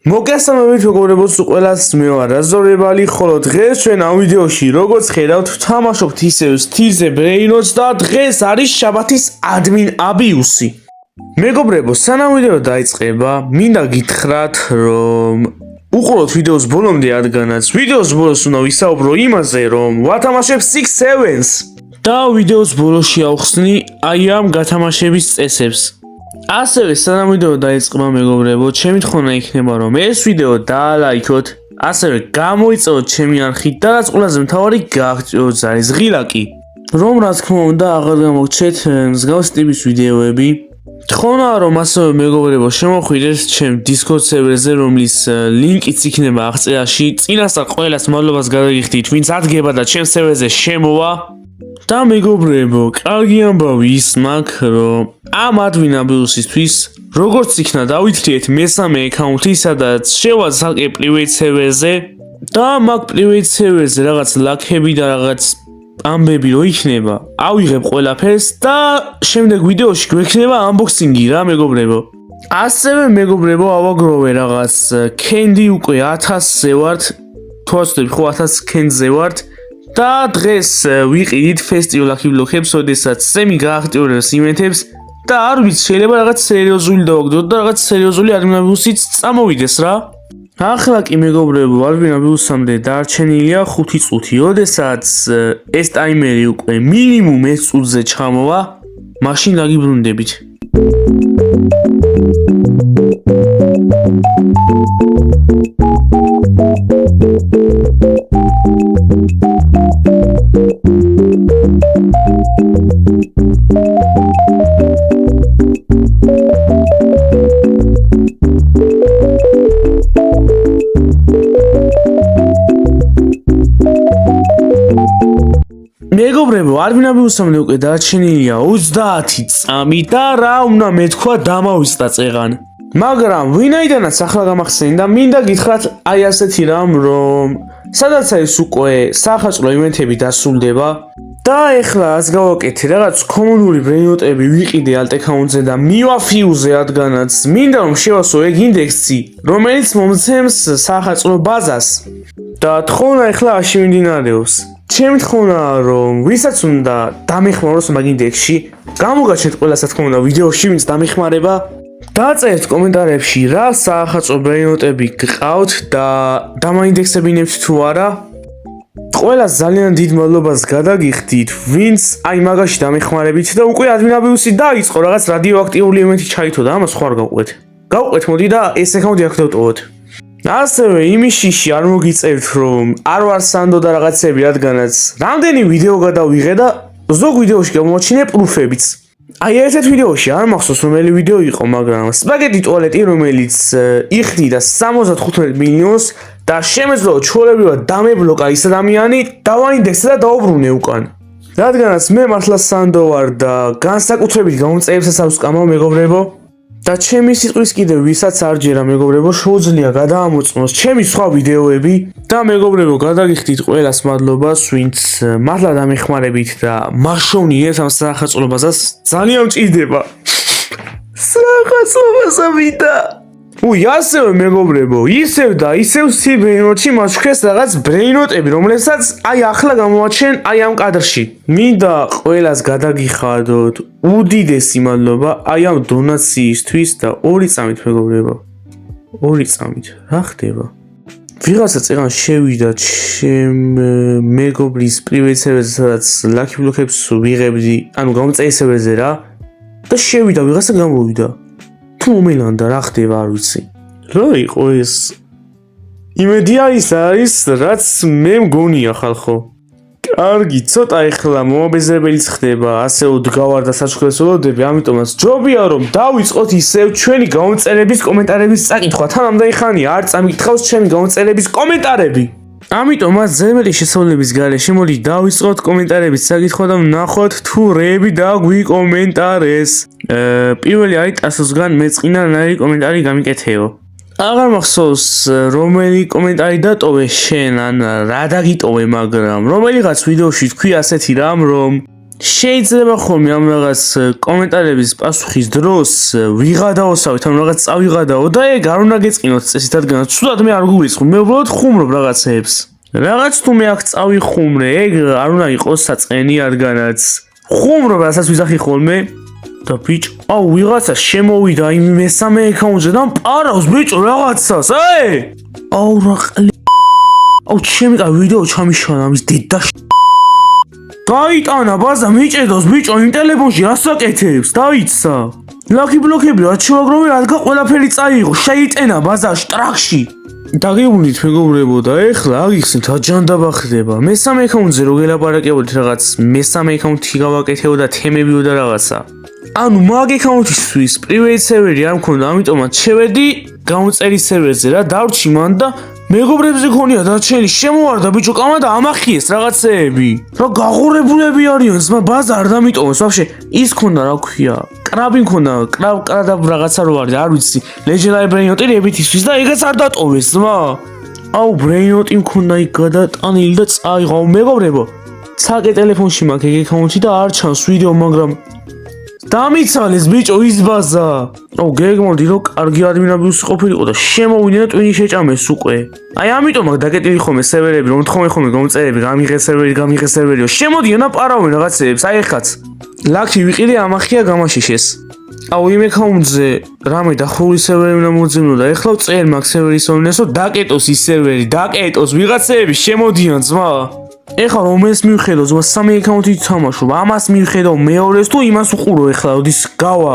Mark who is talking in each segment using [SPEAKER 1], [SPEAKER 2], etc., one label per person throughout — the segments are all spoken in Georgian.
[SPEAKER 1] მოგესალმებით მეგობრებო, ყველას მე ვარ რაზორებალი, ხოლო დღეს ჩვენ ამ ვიდეოში როგორც ხედავთ, ვთამაშობთ ისევ Steel-ზე Brainrots და დღეს არის შაბათის admin abuse-ი. მეგობრებო, სანამ ვიდეო დაიწყება, მინდა გითხრათ, რომ უყუროთ ვიდეოს ბოლომდე, რადგანაც ვიდეოს ბოლოს უნდა ვისაუბრო იმაზე, რომ ვათამაშებ 6-7-ს და ვიდეოს ბოლოში ავხსნი აი ამ გათამაშების წესებს. ასევე სანამ ვიდეო დაიწყება მეგობრებო, ჩემი თხოვნა იქნება რომ ეს ვიდეო დაალაიქოთ, ასევე გამოიწევოთ ჩემი არხი და რაც ყველაზე მთავარი გააღწიოთ ზარის ღილაკი, რომ რა თქმა უნდა აღარ გამოგჩეთ მსგავსი ტიპის ვიდეოები. თხოვნაა რომ ასევე მეგობრებო შემოხვიდეთ ჩემ Discord სერვერზე, რომლის ლინკიც იქნება აღწერაში. წინასწარ ყველას მადლობას გადაგიხდით, ვინც ადგება და ჩემ სერვერზე შემოვა. და მეგობრებო, კარგი ამბავი ის მაქვს, რომ ამ admin abuse-ისთვის როგორც იქნა დავითრიეთ მესამე აკაუნთი, სადაც შევაძალკე private server-ზე და მაგ private server-ზე რაღაც ლაქები და რაღაც ამბები რო იქნება, ავიღებ ყველაფერს და შემდეგ ვიდეოში გვექნება unboxing-ი რა მეგობრებო. ასევე მეგობრებო, ავაგროვე რაღაც candy უკვე 1000-ზე ვართ, თვალწოდები ხო 1000 candy-ზე ვართ. და დღეს ვიყიდით festival აკიბლოქებს, ოდესაც სემი გააქტიურებს ივენთებს და არ ვიცი, შეიძლება რაღაც სერიოზული დავაგდოთ და რაღაც სერიოზული admin abuse-იც წამოვიდეს რა. ახლა კი მეგობრებო, admin abuse-მდე დარჩენილია 5 წუთი, ოდესაც ეს ტაიმერი უკვე მინიმუმ 1 წუთზე ჩამოვა, მაშინ დაგიბრუნდებით. მეგობრებო, admin abuse-მდე უკვე დარჩენილია 30 წამი და რა უნდა მეთქვა დამავიწყდა წეღან. მაგრამ ვინაიდანაც ახლა გამახსენდა, მინდა გითხრათ აი ასეთი რამ, რომ სადაც არის უკვე სახაჭრო ივენთები დასრულდება და ეხლა ას გავაკეთე რაღაც კომუნური ბრეინოტები ვიყიდე alt account-ზე და მივაფიუზე, რადგანაც მინდა რომ შევასო ეგ ინდექსი, რომელიც მომცემს სახაჭრო ბაზას და თხოვნა ეხლა აში მიმდინარეობს. ჩემი თქონაა რომ ვისაც უნდა დამეხმაროს მაგ ინდექსში, გამოგაჩნდეთ ყველას რა თქმა უნდა ვიდეოში, ვინც დამეხმარება. დაწერთ კომენტარებში რა სახაჭრო ბრეინოტები გყავთ და დამაინდექსებინებთ თუ არა. ყველას ძალიან დიდ მადლობას გადაგიხდით, ვინც აი მაგაში დამეხმარებით და უკვე admin abuse-ი დაიწყო, რაღაც რადიოაქტიული ევენთი ჩაითო და ამას ხო არ გავყვეთ. გავყვეთ მოდი და ეს აკაუნტი აქ დავტოვოთ. ასევე იმიშიში არ მოგიწერთ რომ არ ვარ სანდო და რაღაცები, რადგანაც რამდენი ვიდეო გადავიღე და ზოგ ვიდეოში გამოაჩინე პრუფებიც. აი ერთ ვიდეოში არ მახსოვს რომელი ვიდეო იყო, მაგრამ სპაგეტი ტუალეტი, რომელიც იხდიდა 75 მილიონს და შემეძლო ჩვეულებრივად დამებლოკა ის ადამიანი, დავაინდექსე და დაუბრუნე უკან. რადგანაც მე მართლა სანდო ვარ და განსაკუთრებით გამომწერებსაც არ ვსკამავ მეგობრებო. და ჩემი სიტყვის კიდევ ვისაც არ ჯერა მეგობრებო, შეუძლია გადაამოწმოს ჩემი სხვა ვიდეოები და მეგობრებო, გადაგიხდით ყველას მადლობას, ვინც მართლა დამეხმარებით და მაშოვნიეთ ამ სახაჭრო ბაზას, ძალიან მჭირდება. სახაჭრო ბაზა მინდა. ასევე მეგობრებო, ისევ და ისევ Brainrots-ში მაჩქეს რაღაც ბრეინოტები, რომლებსაც აი ახლა გამოაჩენ აი ამ კადრში. მინდა ყველას გადაგიხადოთ უდიდესი მადლობა აი ამ დონაციისთვის და 2 წამით მეგობრებო. 2 წამით. რა ხდება? ვიღაცა წეღან შევიდა ჩემ მეგობრის private server-ზე, სადაც lucky block-ებს ვიღებდი, ანუ გამომწერი server-ზე რა. და შევიდა, ვიღაცა გამოვიდა. თუ მომელანდა რა ხდება არ ვიცი. რა იყო ეს? იმედი არის რაც მე მგონია ხალხო. კარგი, ცოტა ეხლა მომაბეზრებელიც ხდება, ასე უდგავარ და საჩუქრებს ველოდები, ამიტომაც ჯობია რომ დავიწყოთ ისევ ჩვენი გამომწერების კომენტარების წაკითხვა. თანამდენი ხანია არ წამიკითხავს ჩემი გამომწერების კომენტარები. ამიტომაც ზემელი შესწავლების გარეშე მოდი დავიწყოთ კომენტარების წაკითხვა და ვნახოთ თუ რეები დაგვიკომენტარეს. პირველი არის ტასოსგან მეწყინა ნაირი კომენტარი გამიკეთეო. აღარ მახსოვს რომელი კომენტარი დატოვე შენ ან რა დაგიტოვე, მაგრამ რომელიღაც ვიდეოში თქვი ასეთი რამ, რომ შეიძლება ხოლმე ამ რაღაც კომენტარების პასუხის დროს ვიღადაოსავით ამ რაღაც წავიღადაო და ეგ არ უნდა გეწყინოთ წესით რადგან ცუდად მე არ გულისხმობ მე უბრალოდ ხუმრობ რაღაცეებს რაღაც თუ მე აქ წავიხუმრე ეგ არ უნდა იყოს საწყენი რადგანაც ხუმრობ რასაც ვიზახი ხოლმე და ბიჭო აუ ვიღაცა შემოვიდა იმ მესამე აკაუნტზე და პარავს ბიჭო რაღაცას აუ რაყლი აუ ჩემი ვიდეო ჩამიშანა მის დედა გაიტანა ბაზა მიჭედოს ბიჭო იმ ტელეფონში ასაკეთებს დაიცა ლაკი ბლოკები რა ჩავაგროვე რადგან ყველაფერი წაიღო შეიტენა ბაზა შტრაქში დაგიუნით მეგობრებო და ეხლა აგიხსნით აჯანდაბა ხდება მესამე აკაუნტზე რო გელაპარაკებოდით რაღაც მესამე აკაუნტი გავაკეთეო და თემებიო და რაღაცა ანუ მაგ აკაუნტისთვის პრივეიტ სერვერი არ მქონდა ამიტომაც შევედი გამოწერის სერვერზე რა დავრჩი მან და მეგობრებზე ქონია დარჩენილი შემოვარდა ბიჭო კამა და ამახიეს რაღაცეები რა გაღურებულები არიან ზმა ბაზა არ დამიტოვეს ვაფშე ის ქონდა რა ქვია კრაბი ქონდა კრაბ რაღაცა რო არის არ ვიცი ლეჯენდარი ბრეინოტი რებითისთვის და ეგაც არ დატოვეს ზმა აუ ბრეინოტი მქონდა იქ გადატანილი და წაიღო მეგობრებო ცალკე ტელეფონში მაქვს ეგ აკაუნტი და არ ჩანს ვიდეო მაგრამ დამიცალეს ბიჭო ის ბაზა აუ გეგმოდი რომ კარგი ადმინაბრიუსი ყოფილიყო და შემოვიდნენ და ტვინი შეჭამეს უკვე აი ამიტომ აქ დაკეტილი ხოლმე სერვერები რომ თხოვენ ხოლმე გამოწერები გამიღე სერვერიო შემოდიან და პარავენ რაღაცეებს აი ეხაც ლაკი ვიყიდე ამახია გამაშიშეს აუ იმ აკაუნტზე რამე დახურული სერვერი უნდა მოძებნო და ეხლა წერ მაგ სერვერის ონესო დაკეტოს ის სერვერი დაკეტოს ვიღაცეები შემოდიან ძმა ეხლა რომელს მივხედო ზომა სამი აკაუნტით თამაშობ ამას მივხედო მეორეს თუ იმას უყურო ეხლა ოდის გავა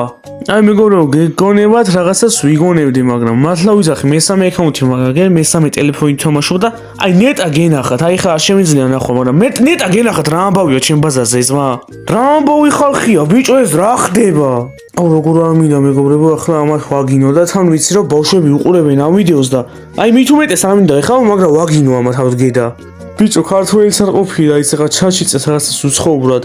[SPEAKER 1] აი მეგობრებო გეგონებათ რაღაცას ვიგონებდი მაგრამ მართლა ვიზახი მესამე აკაუნტი მაგაგერ მესამე ტელეფონით თამაშობ და აი ნეტა გენახათ აი ხა არ შემიძლია ნახვა მაგრამ ნეტა გენახათ რა ამბავია ჩემ ბაზაზე ზმა რა ამბავი ხალხია ბიჭო ეს რა ხდება აუ როგორ არ მინდა მეგობრებო ახლა ამას ვაგინო და თან ვიცი რომ ბავშვები უყურებენ ამ ვიდეოს და აი მით უმეტეს არ მინდა ეხლა მაგრამ ვაგინო ამათ ავთ გედა ბიჭო ქართველიც არ ყოფილა ის ახლა ჩატში წეს რაღაცას უცხოურად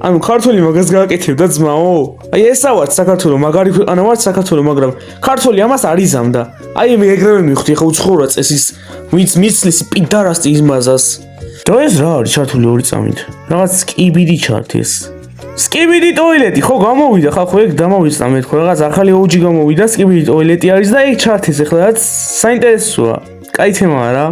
[SPEAKER 1] ანუ ქართველი მაგას გააკეთებდა ძმაო აი ესა ვარ საქართველო მაგარი ქვეყანა ვარ საქართველო მაგრამ ქართველი ამას არ იზამდა აი მე ეგრევე მივხვდი ახლა უცხოურად წესის ვინც მიცლის პიდარასტი იმაზას და ეს რა არის ჩართული ორი წამით რაღაც სკიბიდი ჩართეს სკიბიდი ტოილეტი ხო გამოვიდა ხალხო ეგ დამოვიწყდა მე თქო რაღაც ახალი ოჯი გამოვიდა სკიბიდი ტოილეტი არის და ეგ ჩართეს ახლა რაც საინტერესოა კაი თემაა რა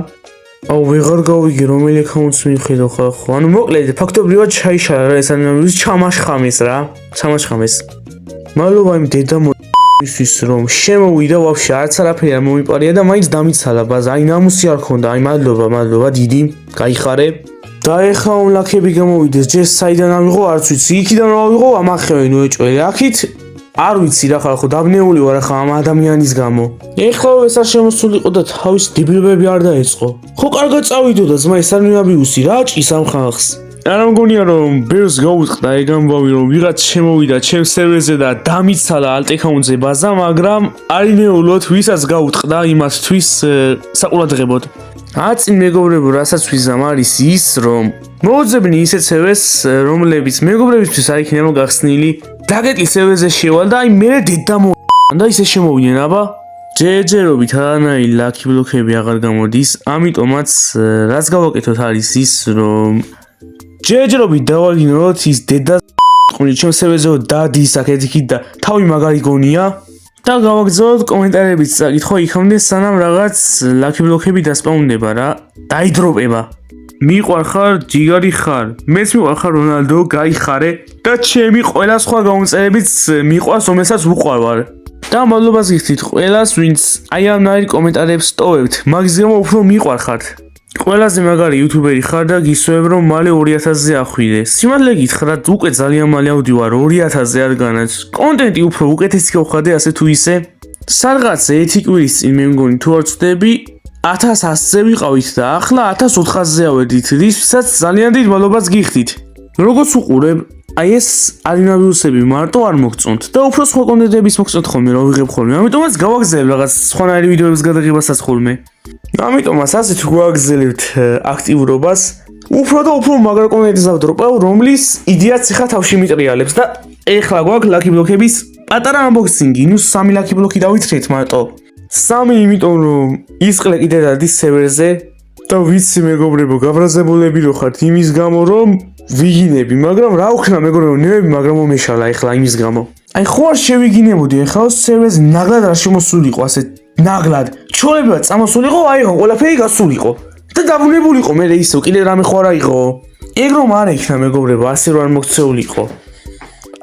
[SPEAKER 1] აუ ვეღარ გავიგე რომელი აკაუნტს მივხედო ხალხო ანუ მოკლედ ფაქტობრივად ჩაიშალა რა ეს ანუ ჩამაშხამეს რა ჩამაშხამეს მადლობა იმ დედა მისთვის რომ შემოვიდა ვაფშე არც არაფერი არ მომიპარია და მაინც დამიცალა ბაზა აი ნამუსი არ ქონდა აი მადლობა დიდი გაიხარე და ეხლა ლაკები გამოვიდეს ჯერ საიდან ავიღო არც ვიცი იქიდან რომ ავიღო ამახევენ უეჭველი აქით არ ვიცი რა ხალხო დაბნეული ვარ ახლა ამ ადამიანის გამო ეხლა ეს არ შემოსულიყო და თავის დიბლობები არ დაეწყო ხო კარგად წავიდო და ზმა ეს არ მინაბიუსი რა ჭის ამ ხალხს არა მგონია რომ ბერს გაუტყდა ეგ ამბავი რომ ვიღაც შემოვიდა ჩემ სერვერზე და დამიცალა ალტ აკაუნტზე ბაზა მაგრამ არინეულოთ ვისაც გაუტყდა იმათთვის საყურადღებოდ აწინ მეგობრებო რასაც ვიზამ არის ის რომ მოუძებნი ისეთ სერვერს რომლებიც მეგობრებისთვის არ იქნება გახსნილი დაგეტი სერვერზე შევალ და აი მე დედა და ისე შემოვიდნენ აბა ჯერჯერობით არანაირი ლაკი ბლოკები აღარ გამოდის ამიტომაც რაც გავაკეთოთ არის ის რომ ჯერჯერობით დავაგინოთ ის დედა ყული ჩემ სერვერზე დადის აქეთიქით და თავი მაგარი გონია და გავაგზავნოთ კომენტარებით საკითხო იქამდე სანამ რაღაც ლაკი ბლოკები დასპაუნდება რა დაიდროპება მიყვარხარ ჯიგარი ხარ მეც მიყვარხარ რონალდო გაიხარე და ჩემი ყველა სხვა გამომწერებიც მიყვარს რომელსაც უყვარვარ და მადლობას გიხდით ყველას ვინც აი ამნაირ კომენტარებს ტოვებთ მაგის გამო უფრო მიყვარხართ ყველაზე მაგარი იუთუბერი ხარ და გისურვებ რომ მალე 2000-ზე ახვიდე სიმართლე გითხრათ უკვე ძალიან მალე ავდივარ 2000-ზე არგანაც კონტენტი უფრო უკეთესი გავხადე ასე თუ ისე სადღაც 1 კვირის წინ მე მგონი თუ არ ვწდები 1100-ზე ვიყავით და ახლა 1400-ზე ავედით რისთვისაც ძალიან დიდ მადლობას გიხდით როგორც უყურებ აი ეს ადმინაბრიუსები მარტო არ მოგწონთ და უფრო სხვა კონტენტების მოგწონთ ხოლმე რა ვიღებ ხოლმე ამიტომაც გავაგზავნებ რაღაც სხვანაირი ვიდეოების გადაღებასაც ხოლმე ამიტომაც ასეთ გვაგზავნებთ აქტიურობას უფრო და უფრო მაგარ კონტენტს ავდროპავ რომლის იდეაც ხა თავში მიტრიალებს და ეხლა გვაქვს ლაკი ბლოკების პატარა unboxing-ი ნუ 3 ლაკი ბლოკი დავითხრეთ მარტო 3 იმიტომ რომ ისყლე კიდე დადის სერვერზე და ვიცი მეგობრებო გაბრაზებულები რო ხართ იმის გამო რომ ვიგინები, მაგრამ რა ვქნა მეგობრებო, ნევები, მაგრამ მომეშალა ეხლა იმის გამო. აი ხო არ შევიგინებოდი, ეხლა სერვერზე ნაგლად არ შემოსულიყო, ასე ნაგლად. ჩოლებად წამოსულიყო, აიღო, ყველაფერი გასულიყო. და დაბრუნებულიყო, მე ისო კიდე რამე ხო არა იყო. ეგ რომ არ ექნა მეგობრებო, ასე რომ არ მოქცეულიყო.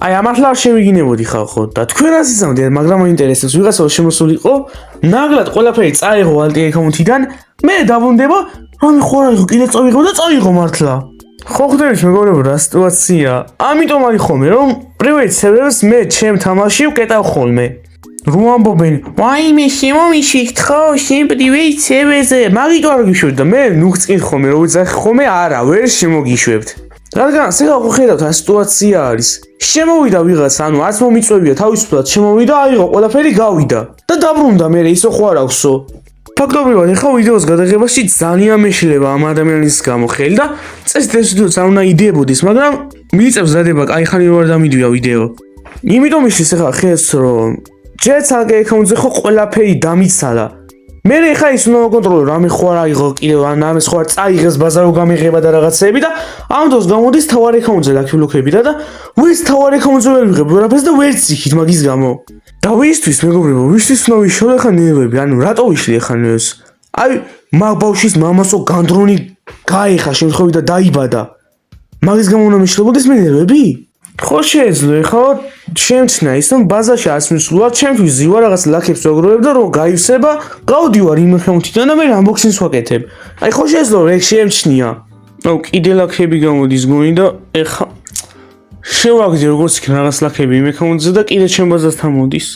[SPEAKER 1] აი ამართლა არ შევიგინებოდი ხალხო და თქვენ რა ზიზამდით, მაგრამ მაინტერესებს ვიღაცა შემოსულიყო, ნაგლად ყველაფერი წაიღო ალტი აკაუნთიდან, მე დაბრუნდება, რამე ხო არა იყო, კიდე წავიღო და წაიღო მართლა. ხო ხდებით მეგობრებო რა სიტუაცია. ამიტომ არის ხოლმე რომ private servers მე ჩემ თამაში ვკეტავ ხოლმე. რო ამბობენ, ვაიმე შემომიშვით ხო, შენ private server-ზე, მაგით არ გიშვებთ და მე ნუ გწკით ხოლმე, რომ ვიძახი ხოლმე, არა, ვერ შემოგიშვებთ. რადგან ახლა ხო ხედავთ რა სიტუაცია არის. შემოვიდა ვიღაც, ანუ არც მომიწვევია თავისუფლად შემოვიდა, აიღო, ყველაფერი გავიდა და დაბრუნდა მე ისო ხო არ აქვსო. ფაქტობრივად ეხლა ვიდეოს გადაღებაში ძალიან მეშლება ამ ადამიანის გამო ხელი და წესით ეს ვიდეოც არ უნდა იდეებოდეს, მაგრამ მიწევს დადება, კაი ხანი რო არ დამიდვია ვიდეო. იმიტომ ისიც ეხლა ხედს რომ ჯერც ალგე აკაუნტზე ხო ყველაფერი დამიცალა. მე ეხლა ის უნდა ვაკონტროლო, რამე ხო არ აიღო კიდევ, ან ამას ხო არ წაიღეს ბაზარო გამიღება და რაღაცეები და ამ დროს გამოდის თავარ აკაუნტზე ლაქიბლოკები და ვერც თავარ აკაუნტზე ვერ ვიღებ ვერაფერს და ვერც იქით მაგის გამო. და ვისთვის მეგობრებო, ვისთვის უნდა ვიშალო ახლა ნერვები, ანუ რატო ვიშლი ახლა ნერვს? აი მაგ ბავშვის მამასო განდრონი გაეხა შემთხვევით და დაიბადა. მაგის გამო უნდა მიშლებოდეს მე ნერვები? ხო შეეძლო ეხლა შემჩნა ის რომ ბაზაში ასმისულად ჩემთვის ზივა რაღაც ლაქებს ვაგროვებ და რომ გაივსება, გავდივარ იმ აკაუნტიდან და მე unboxing-ს ვაკეთებ. აი ხო შეეძლო ეგ შემჩნია. აუ კიდე ლაქები გამოდის გონი და ეხლა შევაგდე როგორც იქ რაღაც ლაქები იმ აკაუნტზე და კიდე ჩემ ბაზასთან მოდის.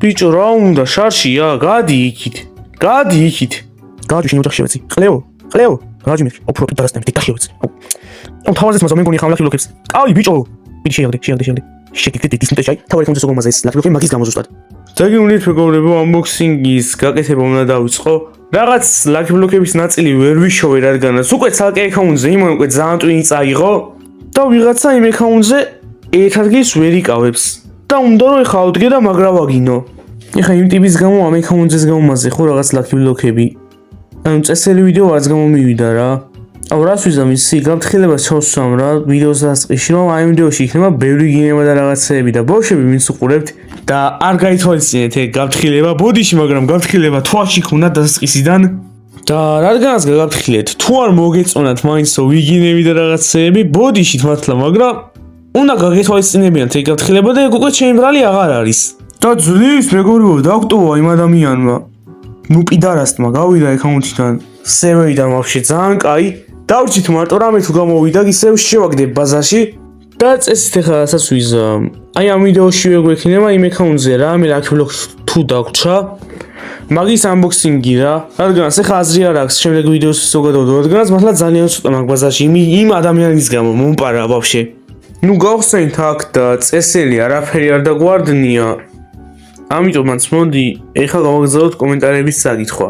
[SPEAKER 1] ბიჭო რა უნდა შარშია, გადი იქით. გადი იქით. გადი შენ ოთახში ვეცი. ყლეო, ყლეო. გადი მე. ოფრო პიტარასთან დიტახში ვეცი. აუ თავაზეც მასო მე მგონი ხამ ლაქი ბლოკებს. კაი ბიჭო. ბიჭი შეაგდე. შეკიდე დისნიტე ჩაი, თავი აკაუნტზე სოგომაზე ეს ლაქი ბლოკები მაგის გამო ზუსტად. დაგიუნით მეგობრებო, unboxing-ის გაკეთება უნდა დავიწყო. რაღაც ლაქი ბლოკების ნაწილი ვერ ვიშოვე, რადგანაც უკვე ცალკე აკაუნტზე იმან უკვე ძალიან ტვინი წაიღო. და ვიღაცა იმ აკაუნტზე ერთ ადგილს ვერ იკავებს და უნდა რომ ეხა ავდგე და მაგრა ვაგინო. ეხა იმ ტიპის გამო ამ აკაუნტზეს გამომაზე ხო რაღაც ლაქი ბლოკები. ანუ წესელი ვიდეო არც გამომივიდა რა. აუ რას ვიზამ ისი გაფრთხილებას ჩავსვამ რა ვიდეოს დასყიში რომ აი ვიდეოში იქნება ბევრი გინება და რაღაცეები და ბავშვები ვინც უყურებთ და არ გაითვალისწინეთ ეგ გაფრთხილება ბოდიში, მაგრამ გაფრთხილება თვალში ქონდა დასყისიდან. და რადგანაც გაგაფრთხილეთ, თუ არ მოგეწონათ მაინც რომ ვიგინები და რაღაცეები, ბოდიშით მართლა, მაგრამ უნდა გაგეთვალისწინებინათ ეგ გაფრთხილება და ეგ უკვე ჩემი ბრალი აღარ არის. და ძლივს მეგობრებო, დაგტოვა იმ ადამიანმა. ნუ პიდარასტმა გავიდა აკაუნტიდან, სერვერიდან ვაფშე ძალიან კაი. დავრჩით მარტო რამე თუ გამოვიდა, ისევ შევაგდებ ბაზაში და წესით ახლა რასაც ვიზამ. აი ამ ვიდეოში ვეგვექნება იმ აკაუნტზე რა, მე ლაქი ბლოკ თუ დაგვრჩა. მაგის unboxing-ი რა, რადგანაც ახლა აზრი არ აქვს შემდეგ ვიდეოს ზოგადად, რადგანაც მართლა ძალიან ცოტა მაგ ბაზაში იმ ადამიანის გამო მომპარა ვაფშე. ნუ გავხსენით აქ და წესელი არაფერი არ დაგვარდნია. ამიტომაც მოდი ეხლა გავაგზავნოთ კომენტარების საკითხვა.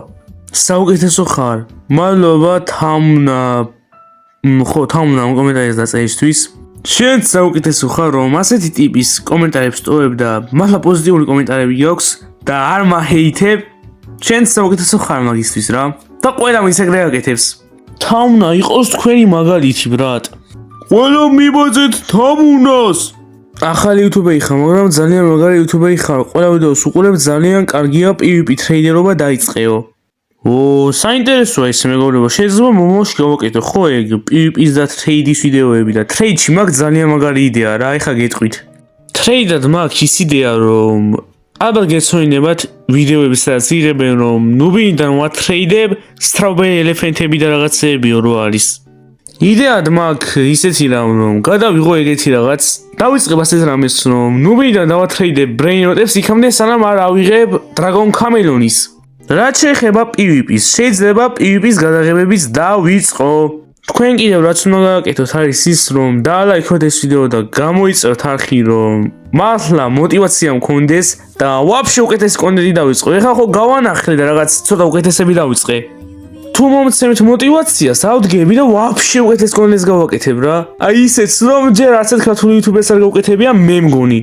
[SPEAKER 1] საუკეთესო ხარ. მადლობა თამნა. ხო, თამნა კომენტარებს დაწერისთვის. შენც საუკეთესო ხარ, რომ ასეთი ტიპის კომენტარებს ტოვებ და მართლა პოზიტიური კომენტარები გაქვს და არ მაჰეითებ. შენც საუკეთესო ხარ მაგისთვის რა. და ყველა მის ეგრე აკეთებს. თამნა იყოს თქვენი მაგალითი ბრატ. ყველა მიბაძეთ თამუნას. ახალი იუთუბერი ხარ, მაგრამ ძალიან მაგარი იუთუბერი ხარ. ყველა ვიდეოს უყურებ, ძალიან კარგია PvP ტრეიდერობა დაიწყეო. საინტერესოა ეს მეგობრებო, შეიძლება მომავალში გავაკეთო ხო ეგ PvP-ის და ტრეიდის ვიდეოები და ტრეიდში მაქვს ძალიან მაგარი იდეა რა, ეხა გეტყვით. ტრეიდად მაქვს ის იდეა რომ ალბათ გეცოდინებათ ვიდეოები სადაც იღებენ რომ ნუბინიდან ვატრეიდებ სტრაუბერი ელეფანტები და რაღაცეებიო რო არის. იდეად მაქვს ისეთი რომ გადავიღო ეგეთი რაღაც, დავიწყებ ასეთ რამეს რომ ნუბინიდან დავატრეიდებ ბრეინროტებს იქამდე სანამ არ ავიღებ დრაგონ კამელონის. რაც შეეხება PvP-ს, შეიძლება PvP-ს გადაღებებიც დავიწყო. თქვენ კიდევ რაც უნდა გააკეთოთ არის ის რომ დაალაიქოთ ეს ვიდეო და გამოიწეროთ არხი რომ მართლა мотиваცია მქონდეს და ვაფშე უკეთესი კონტენტი დავიწყო. ეხლა ხო გავანახლე და რაღაც ცოტა უკეთესები დავიწყე. თუ მომცემთ мотиваციას, ავდგები და ვაფშე უკეთეს კონტენტს გავაკეთებ რა. აი ისეც რომ ჯერ ასეთ ქართული იუთუბერს არ გავუკეთებია მე მგონი.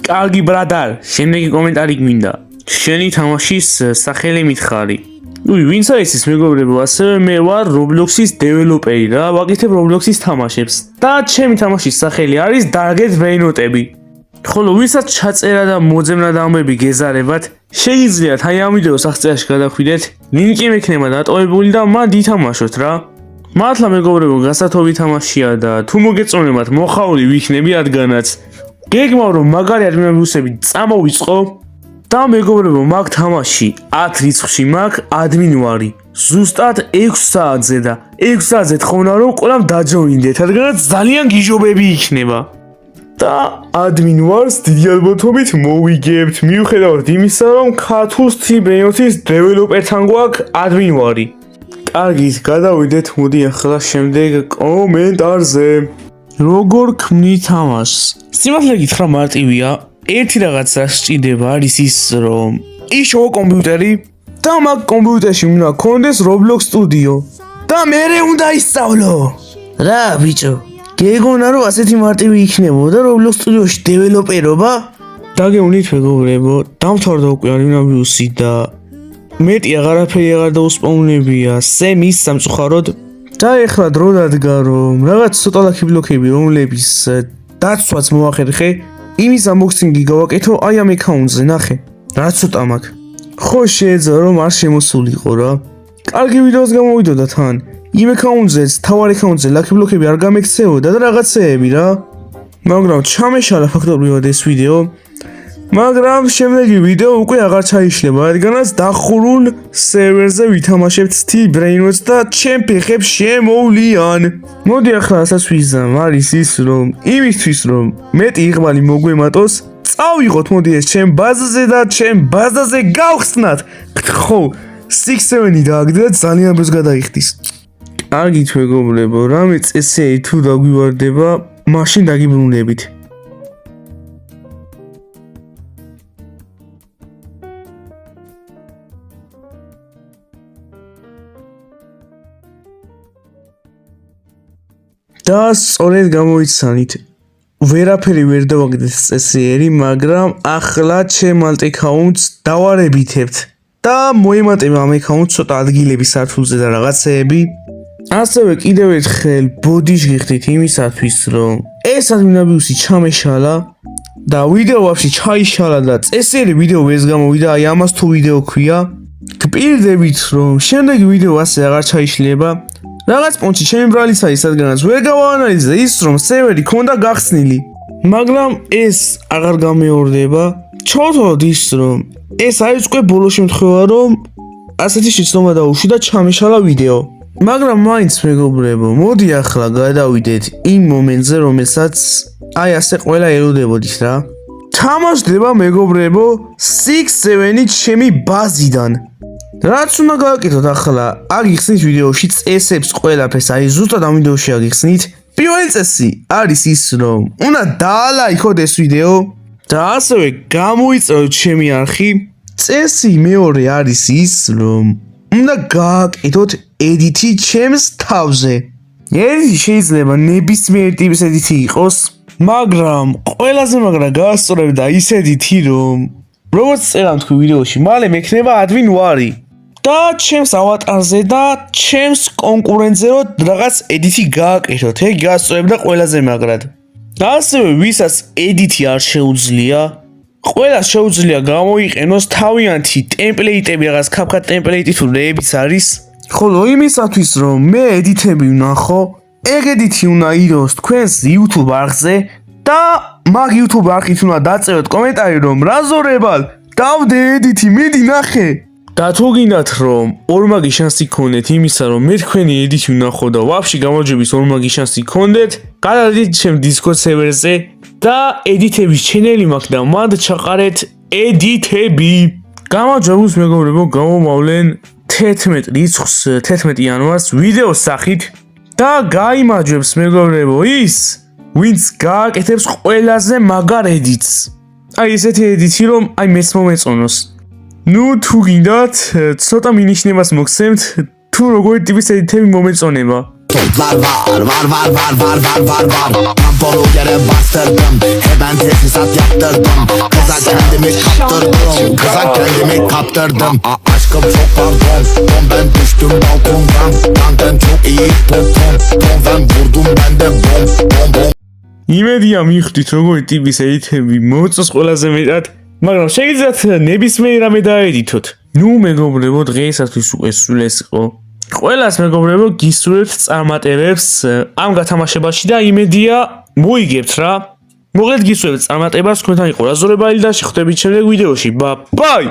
[SPEAKER 1] კარგი ბრადარ, შემდეგი კომენტარი გვინდა. შენი თამაშის სახელი მითხარი. ვინც არის ის მეგობრებო, ასევე მე ვარ Roblox-ის დეველოპერი რა, ვაკეთებ Roblox-ის თამაშებს. და ჩემი თამაშის სახელი არის Darget Brainot-ები. ხოლო ვისაც ჩაწერა და მოძებნა და ამბები გეზარებათ, შეგიძლიათ აი ამ ვიდეოს აღწერაში გადახვიდეთ, ლინკი მექნება დატოვებული და მან ითამაშოთ რა. მართლა მეგობრებო, გასათობი თამაშია და თუ მოგეწონებათ, მოხაული ვიქნები რადგანაც გეგმავ რომ მაგარი ადმინებუსები წამოვიწყო და მეგობრებო, მაგ თამაში 10 რიცხვში მაგ ადმინ ვარი. ზუსტად 6 საათზე და 6 საათზე თხოვნა რომ ყველამ დაჯოინდეთ, რადგანაც ძალიან გიჟობები იქნება. და ადმინ ვარს დიდი ალბათობით მოვიგებთ, მიუხედავად იმისა, რომ ქართულ Brainot-ის დეველოპერთან გვაქვს ადმინ ვარი. კარგით, გადავიდეთ, მოდი ახლა შემდეგ კომენტარზე. როგორ ქმნი თამაშს? სიმართლე გითხრა მარტივია. ერთი რაღაცა სჭირდება არის ის, რომ იშოვო კომპიუტერი და მაგ კომპიუტერში უნდა გქონდეს Roblox Studio და მერე უნდა ისწავლო. რა ბიჭო, გეგონა რომ ასეთი მარტივი იქნებოდა Roblox Studio-ში დეველოპერობა? დაგეუნით მეგობრებო, დამთავრდა უკვე ანიმაბიუსი და მეტი აღარაფერი აღარ დაუსპაუნებია სემის სამწუხაროდ და ეხლა დრო დადგა რომ რაღაც ცოტა ლაქი ბლოკები რომლების დაცვაც მოახერხე იმის unboxing-ი გავაკეთო აი ამ აკაუნტზე ნახე რა ცოტა მაქვს ხო შეიძლება რომ არ შემოსულიყო რა კარგი ვიდეოს გამოვიდოდა თან იმ აკაუნტზეც თავარ აკაუნტზე ლაქი ბლოკები არ გამექცეოდა და რაღაცეები რა მაგრამ ჩამეშალა ფაქტობრივად ეს ვიდეო მაგრამ შემდეგი ვიდეო უკვე აღარ ჩაიშლება, რადგანაც დახურულ სერვერზე ვითამაშებთ Brainot და ჩემ ფეხებს შემოვლიან. მოდი ახლა ასაც ვიზამ, არის ის რომ იმისთვის რომ მეტი იყვალი მოგვემატოს, წავიღოთ მოდი ეს ჩემ ბაზაზე და ჩემ ბაზაზე გავხსნათ. ხო, 6-7 დააგდე და ძალიან ბევრს გადაიხდის. კარგით მეგობრებო, რამე წესიერი თუ დაგვივარდება, მაშინ დაგიბრუნებით. და სწორედ გამოიცანით ვერაფერი ვერ დავაგდეთ წესიერი, მაგრამ ახლა ჩემ alt account-ს დავარებითებთ და მოემატება ამ account-ს ცოტა ადგილები სართულზე და რაღაცეები. ასევე კიდევ ერთხელ ბოდიშ გიხდით იმისათვის, რომ ეს ადმინაბიუსი ჩამეშალა და ვიდეო ვაფშე ჩაიშალა და წესიერი ვიდეო ეს გამოვიდა, აი ამას თუ ვიდეო ქვია. გპირდებით, რომ შემდეგი ვიდეო ასე აღარ ჩაიშლება. რაღაც პონჩი ჩემი ბრალიც არის, რადგანაც ვერ გავაანალიზე ის, რომ სერვერი ქონდა გახსნილი. მაგრამ ეს აღარ გამეორდება. ჩავთვალოთ ის, რომ ეს არის უკვე ბოლო შემთხვევა, რომ ასეთი შეცდომა დაუშვი და ჩამეშალა ვიდეო. მაგრამ მაინც მეგობრებო, მოდი ახლა გადავიდეთ იმ მომენტზე, რომელსაც აი ასე ყველა ელოდებოდით რა. თამაშდება მეგობრებო 6-7 ჩემი ბაზიდან. რაც უნდა გავაკეთოთ ახლა, აგიხსნით ვიდეოში წესებს ყველაფერს, აი ზუსტად ამ ვიდეოში აგიხსნით. პირველი წესი არის ის, რომ უნდა დაალაიქოთ ეს ვიდეო და ასევე გამოიწეროთ ჩემი არხი. წესი მეორე არის ის, რომ უნდა გააკეთოთ edit-ი ჩემს თავზე. edit-ი შეიძლება ნებისმიერი ტიპის edit-ი იყოს, მაგრამ ყველაზე მაგრა გაასწორებდა ის edit-ი, რომ როგორც წერა თქვი ვიდეოში, მალე მექნება admin ვარი. და ჩემს ავატარზე და ჩემს კონკურენტზე რომ რაღაც edit-ი გააკეთოთ, ეგ გასწორებდა ყველაზე მაგრად. და ასევე ვისაც edit-ი არ შეუძლია, ყველას შეუძლია გამოიყენოს თავიანთი ტემპლეიტები, რაღაც CapCut ტემპლეიტი თუ რეებიც არის. ხოლო იმისათვის რომ მე edit-ები ვნახო, ეგ edit-ი უნდა იროს თქვენს YouTube არხზე და მაგ YouTube არხით უნდა დაწეროთ კომენტარი რომ რაზორებალ დავდე edit-ი, მიდი ნახე. და თუ გინდათ რომ ორმაგი შანსი გქონდეთ იმისა რომ მე თქვენი edit-ი ვნახო და ვაფშე გამარჯვების ორმაგი შანსი გქონდეთ, გადადით ჩემ Discord server-ზე და edit-ების ჩენელი მაქვს და მანდ ჩაყარეთ edit-ები. გამარჯვებულს მეგობრებო, გამომავლენ 11 რიცხვს 11 იანვარს ვიდეოს სახით და გაიმარჯვებს მეგობრებო ის, ვინც გააკეთებს ყველაზე მაგარ edit-ს. აი ესეთი edit-ი რომ აი მეც მომეწონოს. ნუ თუ გინდათ ცოტა მინიშნებას მოგცემთ თუ როგორი ტიპის ედიტები მომეწონება.
[SPEAKER 2] Var Tamponu yere bastırdım Hemen tesisat yaptırdım Kıza kendimi kaptırdım Kıza kendimi kaptırdım Aşkım çok pardon ben düştüm balkondan Benden çok iyi Tom ben vurdum ben de bom
[SPEAKER 1] იმედია მივხვდით როგორი ტიპის ედიტები მოწონს ყველაზე მეტად, მაგრამ შეგიძლიათ ნებისმიერ რამე დაედიტოთ. ნუ მეგობრებო, დღეისათვის უკვე სულ ეს იყო. ყველას მეგობრებო გისურვებთ წარმატებებს ამ გათამაშებაში და იმედია მოიგებთ რა. მოკლედ გისურვებთ წარმატებას, თქვენთან იყო რაზორებალი და შეხვდებით შემდეგ ვიდეოში. ბაი!